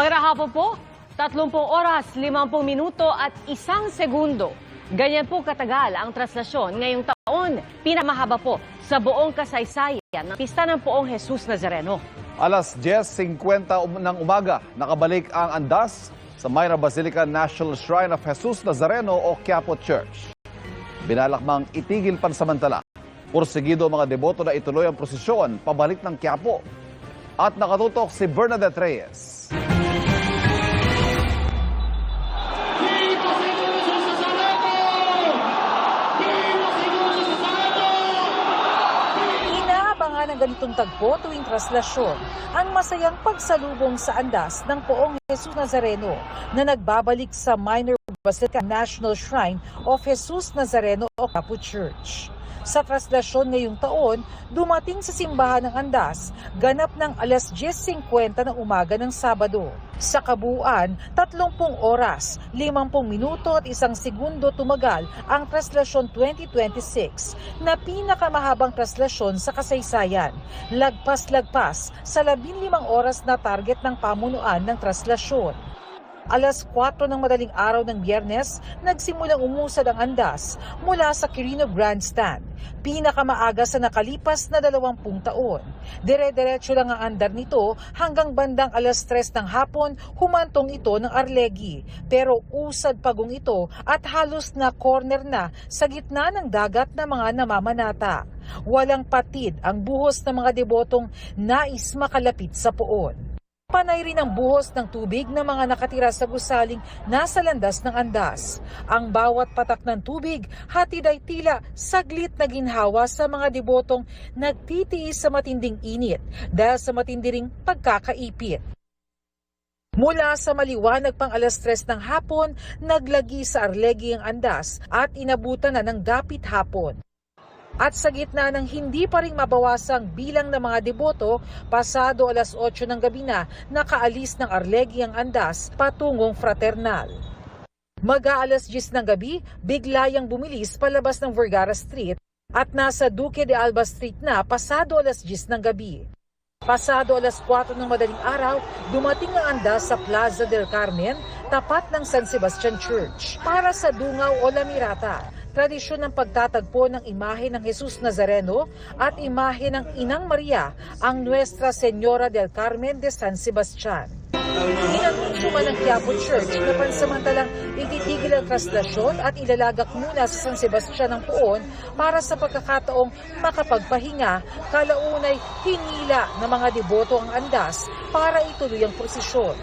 Magandang hapon po, 30 oras, 50 minuto at 1 segundo. Ganyan po katagal ang traslasyon ngayong taon. Pinamahaba po sa buong kasaysayan ng pista ng Poong Jesus Nazareno. Alas 10:50 ng umaga, nakabalik ang andas sa Myra Basilica National Shrine of Jesus Nazareno o Quiapo Church. Binalakmang itigil pansamantala. Porsigido ang mga deboto na ituloy ang prosesyon pabalik ng Quiapo. At nakatutok si Bernadette Reyes. Inaabangan ng ganitong tagpo tuwing traslasyon ang masayang pagsalubong sa andas ng Poong Jesus Nazareno na nagbabalik sa Minor Basilica National Shrine of Jesus Nazareno o Quiapo Church. Sa traslasyon ngayong taon, dumating sa simbahan ng andas, ganap ng alas 10:50 ng umaga ng Sabado. Sa kabuuan, 30 oras, 50 minuto at 1 segundo tumagal ang traslasyon 2026 na pinakamahabang traslasyon sa kasaysayan. Lagpas-lagpas sa 15 oras na target ng pamunuan ng traslasyon. Alas 4 ng madaling araw ng Biyernes, nagsimulang umusad ang andas mula sa Quirino Grandstand, pinakamaaga sa nakalipas na 20 taon. Dire-diretso lang ang andar nito hanggang bandang alas 3 ng hapon, humantong ito ng Arlegui. Pero usad pagong ito at halos na corner na sa gitna ng dagat na mga namamanata. Walang patid ang buhos ng mga debotong nais makalapit sa poon. Panay rin ang buhos ng tubig ng mga nakatira sa gusaling nasa landas ng andas. Ang bawat patak ng tubig, hatid ay tila saglit na ginhawa sa mga debotong nagtitiis sa matinding init dahil sa matindi ring pagkakaipit. Mula sa maliwanag pang alas 3 ng hapon, naglagi sa Arlegui ang andas at inabutan na ng dapit hapon. At sa gitna ng hindi pa rin mabawasang bilang ng mga deboto, pasado alas 8 ng gabi na nakaalis ng Arlegui ang andas patungong Fraternal. Mag-aalas 10 ng gabi, biglayang bumilis palabas ng Vergara Street at nasa Duque de Alba Street na pasado alas 10 ng gabi. Pasado alas 4 ng madaling araw, dumating ang andas sa Plaza del Carmen, tapat ng San Sebastian Church, para sa Dungaw o Lamirata. Tradisyon ng pagtatagpo ng imahe ng Jesus Nazareno at imahe ng Inang Maria, ang Nuestra Señora del Carmen de San Sebastian. Inanunsyo man ng Quiapo Church na pansamantalang ititigil ang traslasyon at ilalagak muna sa San Sebastian ng Poon para sa pagkakataong makapagpahinga, kalaunay hinila ng mga deboto ang andas para ituloy ang prosesyon.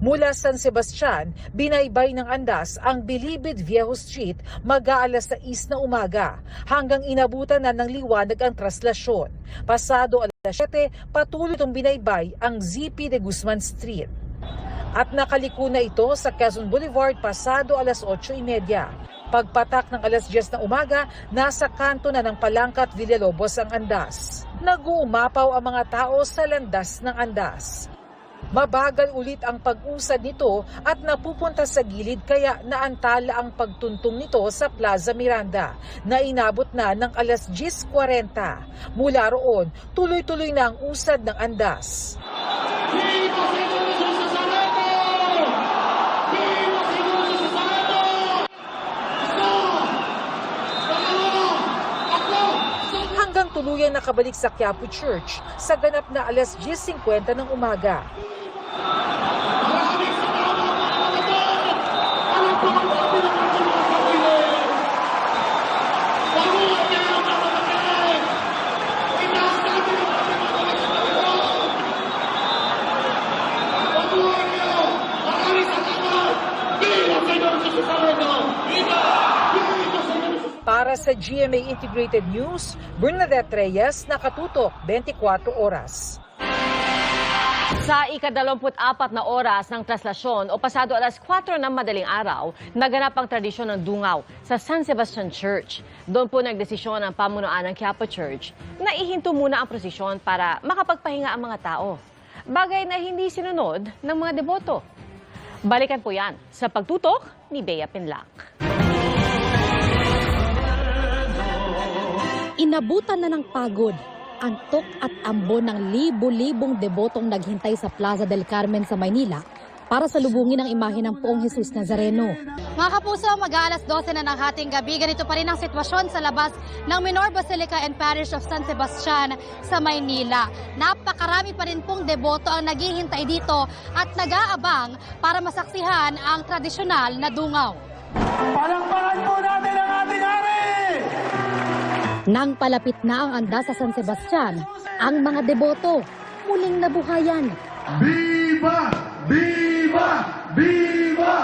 Mula San Sebastian, binaybay ng andas ang Bilibid Viejo Street mag-aalas 6 na umaga hanggang inabutan na ng liwanag ang traslasyon. Pasado alas 7, patuloy itong binaybay ang ZP de Guzman Street. At nakaliko na ito sa Quezon Boulevard pasado alas 8:30. Pagpatak ng alas 10 na umaga, nasa kanto na ng Palangka at Villalobos ang andas. Nag-uumapaw ang mga tao sa landas ng andas. Mabagal ulit ang pag-usad nito at napupunta sa gilid kaya naantala ang pagtuntong nito sa Plaza Miranda na inabot na ng alas 10:40. Mula roon, tuloy-tuloy na ang usad ng andas. Hanggang tuluyang nakabalik sa Quiapo Church sa ganap na alas 10:50 ng umaga. Para sa GMA Integrated News, Bernadette Reyes, nakatutok 24 oras. Sa ika-24 na oras ng traslasyon o pasado alas 4 ng madaling araw, naganap ang tradisyon ng Dungaw sa San Sebastian Church. Doon po nagdesisyon ang pamunuan ng Quiapo Church na ihinto muna ang prosesyon para makapagpahinga ang mga tao. Bagay na hindi sinunod ng mga deboto. Balikan po yan sa pagtutok ni Bea Pinlac. Inabutan na ng pagod antok at ambon ng libo-libong debotong naghintay sa Plaza del Carmen sa Maynila para salubungin ang imahe ng Poong Jesus Nazareno. Mga kapuso, mag-aalas 12 na ng hating gabi, ganito pa rin ang sitwasyon sa labas ng Minor Basilica and Parish of San Sebastian sa Maynila. Napakarami pa rin pong deboto ang naghihintay dito at nag-aabang para masaksihan ang tradisyonal na dungaw. Palakpakan po natin ang ating hari! Nang palapit na ang andas sa San Sebastian, ang mga deboto muling nabuhayan. Viva! Viva! Viva!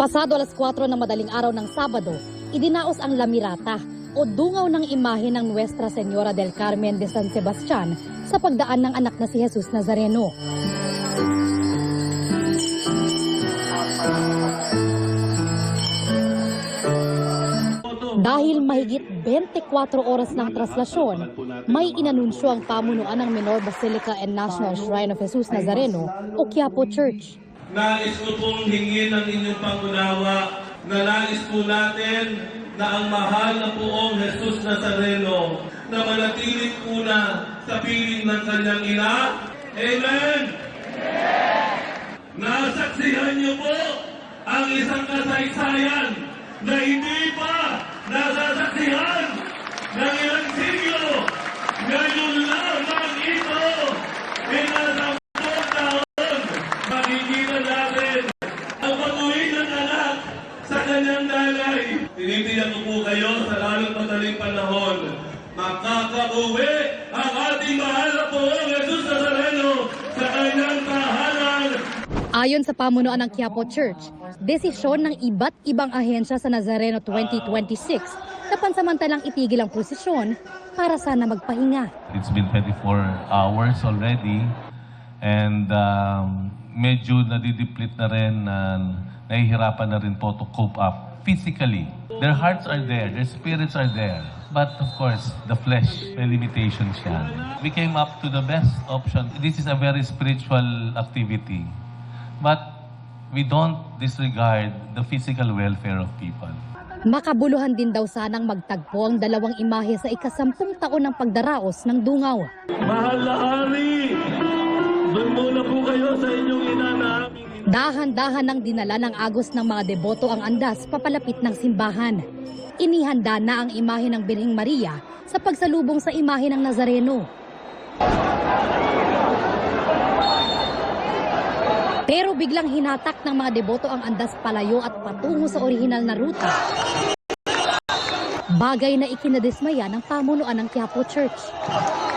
Pasado alas 4 ng madaling araw ng Sabado, idinaos ang lamirata o dungaw ng imahe ng Nuestra Señora del Carmen de San Sebastian sa pagdaan ng anak na si Jesus Nazareno. Dahil mahigit 24 oras ng traslasyon, may inanunsyo ang pamunuan ng Minor Basilica and National Shrine of Jesus Nazareno o Quiapo Church. Nais ko pong hingin ang inyong pangunawa na nais po natin na ang mahal na Poong Jesus Nazareno na manatiling una sa piling ng kanyang ina. Amen! Nasaksihan niyo po ang isang kasaysayan na hindi pa nasasaksihan ng ilang siglo. Ngayon lamang ito, pinasampung taon, makikita natin ang patuloy ng anak sa kanyang nanay. Tinitiyak ko po kayo sa lalong madaling panahon, makakauwi ang ating mahal na Poong Jesus Nazareno sa kanyang tahanan. Ayon sa pamunuan ng Quiapo Church, desisyon ng iba't ibang ahensya sa Nazareno 2026 na pansamantalang itigil ang prosesyon para sana magpahinga. It's been 24 hours already and medyo nadideplete na rin, nahihirapan na rin po to cope up physically. Their hearts are there, their spirits are there. But of course, the flesh, may limitations yan. We came up to the best option. This is a very spiritual activity. But we don't disregard the physical welfare of people. Makabuluhan din daw sanang magtagpo ang dalawang imahe sa ika-10 taon ng pagdaraos ng dungaw. Mahal na hari, doon muna po kayo sa inyong ina na aming ina. Dahan-dahan ang dinala ng agos ng mga deboto ang andas papalapit ng simbahan. Inihanda na ang imahe ng Birheng Maria sa pagsalubong sa imahe ng Nazareno. Pero biglang hinatak ng mga deboto ang andas palayo at patungo sa orihinal na ruta. Bagay na ikinadismaya ng pamunuan ng Quiapo Church.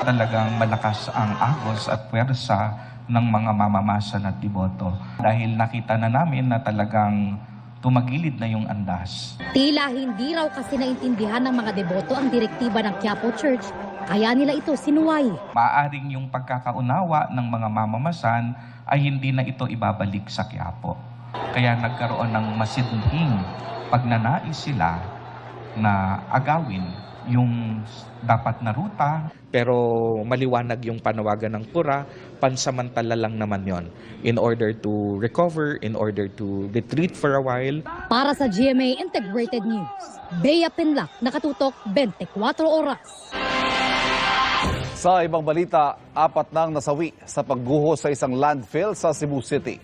Talagang malakas ang agos at puwersa ng mga mamamasan at deboto. Dahil nakita na namin na talagang tumagilid na yung andas. Tila hindi raw kasi naintindihan ng mga deboto ang direktiba ng Quiapo Church, kaya nila ito sinuway. Maaring yung pagkakaunawa ng mga mamamasan ay hindi na ito ibabalik sa Quiapo. Kaya nagkaroon ng masidhing pagnanais sila na agawin yung dapat na ruta. Pero maliwanag yung panawagan ng pura, pansamantala lang naman yon. In order to recover, in order to retreat for a while. Para sa GMA Integrated News, Bea Pinlac, nakatutok 24 oras. Sa ibang balita, 4 nang nasawi sa pagguho sa isang landfill sa Cebu City.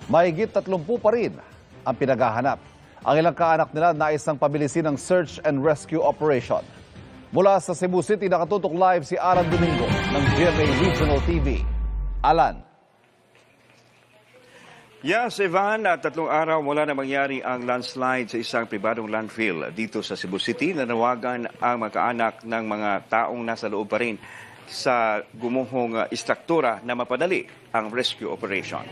Mahigit 30 pa rin ang pinaghahanap. Ang ilang kaanak nila nais ng pabilisin ng search and rescue operation. Mula sa Cebu City, nakatutok live si Alan Domingo ng GMA Regional TV. Alan. Yes, Ivan, 3 araw mula na mangyari ang landslide sa isang pribadong landfill dito sa Cebu City, nanawagan ang magkaanak ng mga taong nasa loob pa rin sa gumuhong istruktura na mapadali ang rescue operation.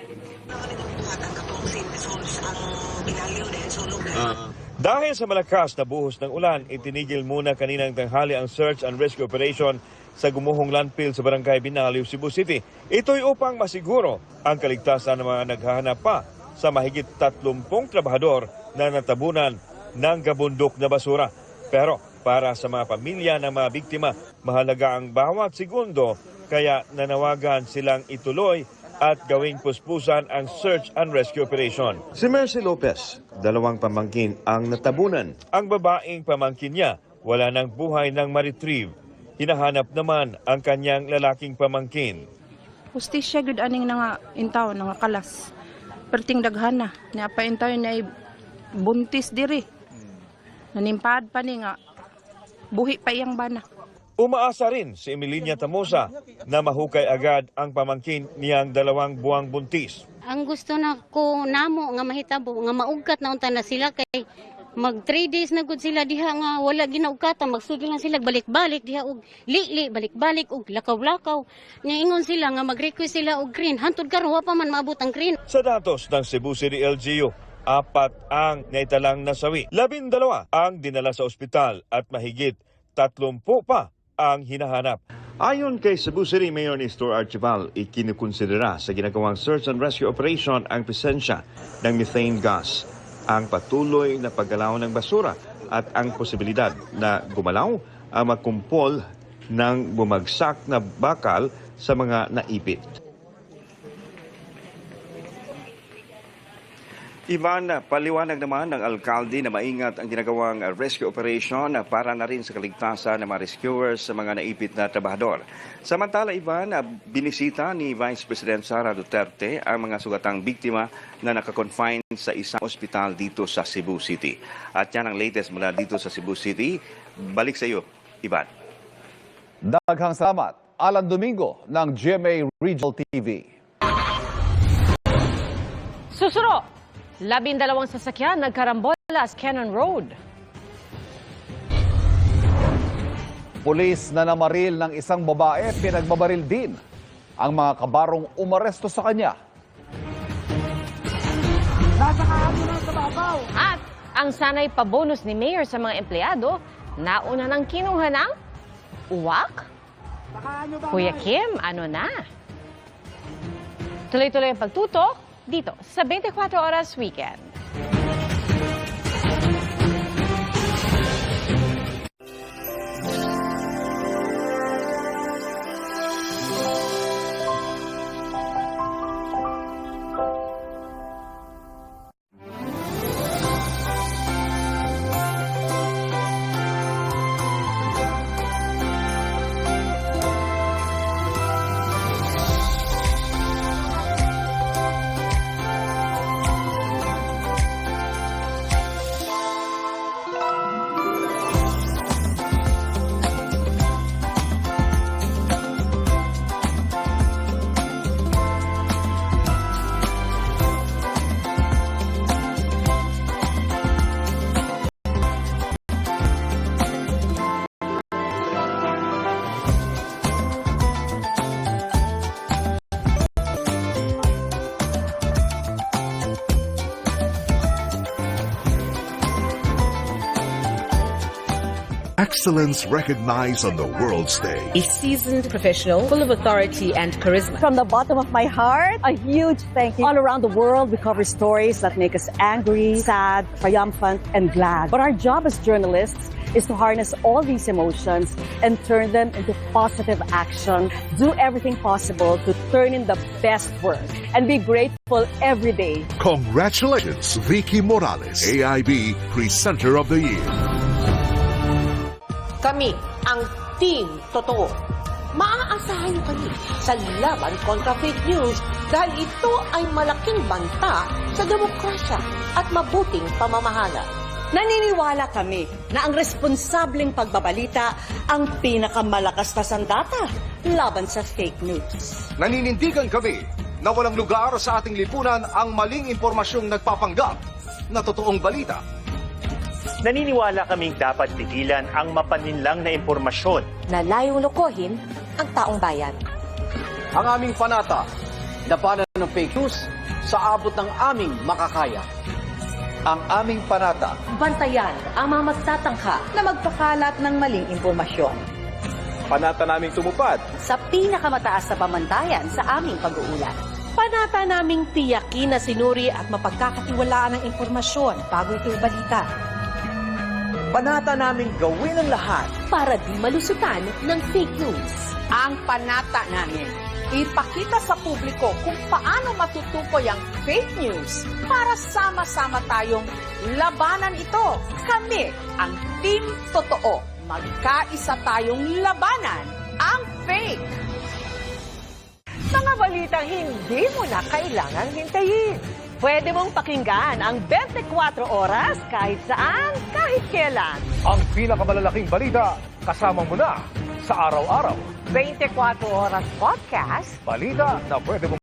Dahil sa malakas na buhos ng ulan, itinigil muna kaninang tanghali ang search and rescue operation sa gumuhong landfill sa Barangay Binaliw, Cebu City. Ito'y upang masiguro ang kaligtasan ng mga naghahanap pa sa mahigit 30 trabahador na natabunan ng gabundok na basura. Pero para sa mga pamilya ng mga biktima, mahalaga ang bawat segundo, kaya nanawagan silang ituloy at gawing puspusan ang search and rescue operation. Si Mercy Lopez, 2 pamangkin ang natabunan. Ang babaeng pamangkin niya, wala ng buhay nang ma-retrieve. Hinahanap naman ang kanyang lalaking pamangkin. Justisya gud aning nga intaw nga kalas. Perting daghana na pa intaw na buntis diri. Nanimpad pa ni nga buhi pa iyang bana. Umaasa rin si Emilinia Tamosa na mahukay agad ang pamangkin niyang 2 buwang buntis. Ang gusto na ko namo nga mahitabo nga maugkat na unta na sila kay mag 3 days na gud sila diha nga wala ginaugkatan, magsugil lang sila balik-balik diha og li balik-balik og lakaw-lakaw. Nya ingon sila nga mag-request sila og green, hantud karon wa pa man maabot ang green. Sa datos ng Cebu City LGU, 4 ang naitalang nasawi. 12 ang dinala sa ospital at mahigit 30 pa ang hinahanap. Ayon kay Cebu City Mayor Nestor Archival, ikinukonsidera sa ginagawang search and rescue operation ang presensya ng methane gas, ang patuloy na paggalaw ng basura at ang posibilidad na gumalaw ang magkumpol ng bumagsak na bakal sa mga naipit. Ivan, paliwanag naman ng alkalde na maingat ang ginagawang rescue operation para na rin sa kaligtasan ng mga rescuers sa mga naipit na trabahador. Samantala, Ivan, binisita ni Vice President Sara Duterte ang mga sugatang biktima na nakakonfine sa isang ospital dito sa Cebu City. At yan ang latest mula dito sa Cebu City. Balik sa iyo, Ivan. Daghang salamat. Alan Domingo ng GMA Regional TV. Susuro! 12 sasakyan nagkarambola sa Cannon Road. Pulis na namaril ng isang babae, pinagbabaril din ang mga kabarong umaresto sa kanya. At ang sanay pabonus ni Mayor sa mga empleyado, nauna ng kinuha ng uwak? Kuya Kim, ano na? Tuloy-tuloy ang pagtutok dito sa 24 Oras Weekend. Excellence recognized on the world stage. A seasoned professional, full of authority and charisma. From the bottom of my heart, a huge thank you. All around the world, we cover stories that make us angry, sad, triumphant, and glad. But our job as journalists is to harness all these emotions and turn them into positive action. Do everything possible to turn in the best work and be grateful every day. Congratulations, Vicky Morales, AIB Presenter of the Year. Kami ang Team Totoo. Maaasahan niyo kami sa laban kontra fake news dahil ito ay malaking banta sa demokrasya at mabuting pamamahala. Naniniwala kami na ang responsableng pagbabalita ang pinakamalakas na sandata laban sa fake news. Naninindigan kami na walang lugar sa ating lipunan ang maling impormasyong nagpapanggap na totoong balita. Naniniwala kaming dapat tigilan ang mapaninlang na impormasyon na layong lokohin ang taong bayan. Ang aming panata, labanan ng fake news sa abot ng aming makakaya. Ang aming panata, Bantayan ang mga magtatangka na magpakalat ng maling impormasyon. Panata naming tumupad Sa pinakamataas na pamantayan sa aming pag-uulat. Panata naming tiyakin na sinuri at mapagkakatiwalaan ng impormasyon bago ito balita. Panata naming gawin ang lahat Para di malusutan ng fake news. Ang panata namin, Ipakita sa publiko kung paano matutukoy ang fake news para sama-sama tayong labanan ito. Kami ang Team Totoo. Magkaisa tayong labanan ang fake. Mga balitang hindi mo na kailangang hintayin. Pwede mong pakinggan ang 24 oras kahit saan, kahit kailan. Ang pinakamalalaking balita, kasama mo na sa araw-araw. 24 oras podcast. Balita na pwede mo